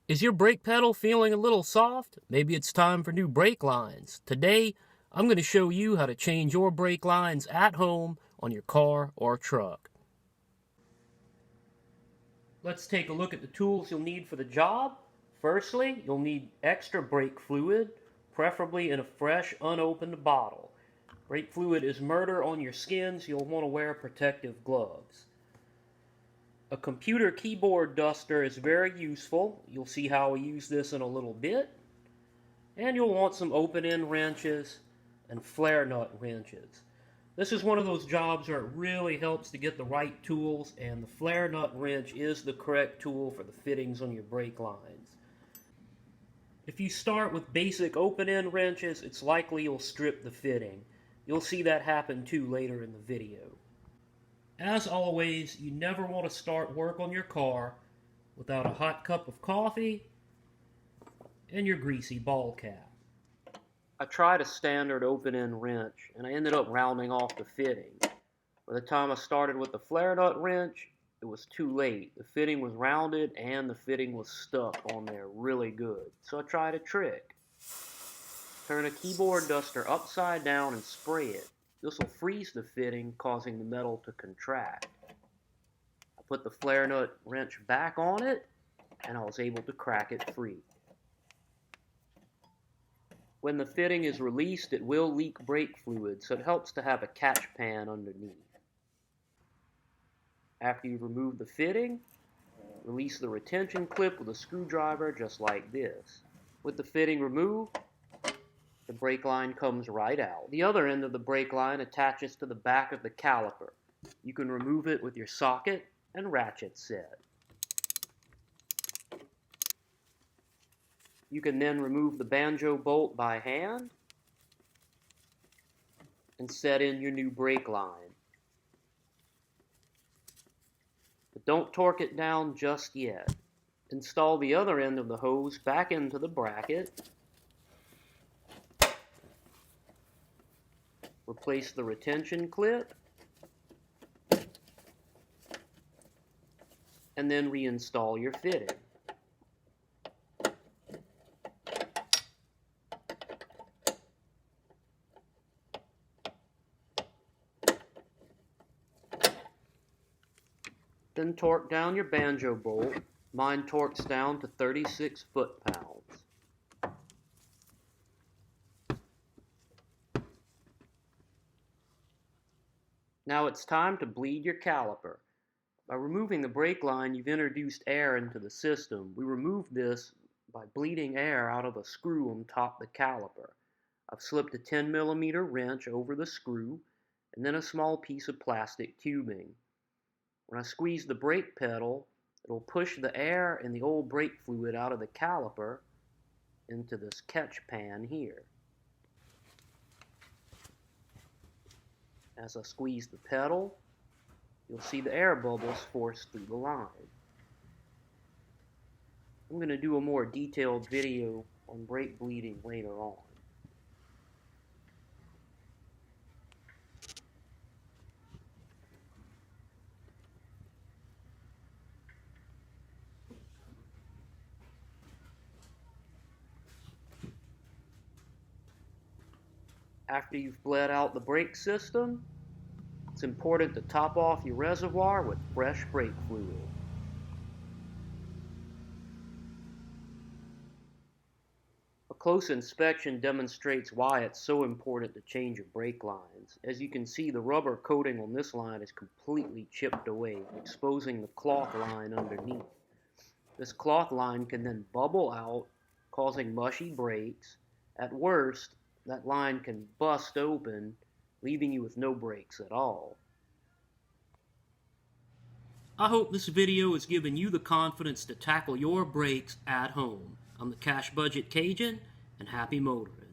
Is your brake pedal feeling a little soft? Maybe it's time for new brake lines. Today, I'm going to show you how to change your brake lines at home on your car or truck. Let's take a look at the tools you'll need for the job. Firstly, you'll need extra brake fluid, preferably in a fresh, unopened bottle. Brake fluid is murder on your skin, so you'll want to wear protective gloves. A computer keyboard duster is very useful. You'll see how we use this in a little bit. And you'll want some open-end wrenches and flare nut wrenches. This is one of those jobs where it really helps to get the right tools, and the flare nut wrench is the correct tool for the fittings on your brake lines. If you start with basic open-end wrenches, it's likely you'll strip the fitting. You'll see that happen too later in the video. As always, you never want to start work on your car without a hot cup of coffee and your greasy ball cap. I tried a standard open-end wrench and I ended up rounding off the fitting. By the time I started with the flare nut wrench, it was too late. The fitting was rounded and the fitting was stuck on there really good. So I tried a trick. Turn a keyboard duster upside down and spray it. This will freeze the fitting, causing the metal to contract. I put the flare nut wrench back on it, and I was able to crack it free. When the fitting is released, it will leak brake fluid, so it helps to have a catch pan underneath. After you've removed the fitting, release the retention clip with a screwdriver just like this. With the fitting removed, the brake line comes right out. The other end of the brake line attaches to the back of the caliper. You can remove it with your socket and ratchet set. You can then remove the banjo bolt by hand and set in your new brake line. But don't torque it down just yet. Install the other end of the hose back into the bracket. Replace the retention clip, and then reinstall your fitting. Then torque down your banjo bolt. Mine torques down to 36 foot-pounds. Now it's time to bleed your caliper. By removing the brake line, you've introduced air into the system. We removed this by bleeding air out of a screw on top of the caliper. I've slipped a 10mm wrench over the screw and then a small piece of plastic tubing. When I squeeze the brake pedal, it'll push the air and the old brake fluid out of the caliper into this catch pan here. As I squeeze the pedal, you'll see the air bubbles force through the line. I'm going to do a more detailed video on brake bleeding later on. After you've bled out the brake system, it's important to top off your reservoir with fresh brake fluid. A close inspection demonstrates why it's so important to change your brake lines. As you can see, the rubber coating on this line is completely chipped away, exposing the cloth line underneath. This cloth line can then bubble out, causing mushy brakes. At worst, that line can bust open, leaving you with no brakes at all. I hope this video has given you the confidence to tackle your brakes at home. I'm the Cash Budget Cajun, and happy motoring.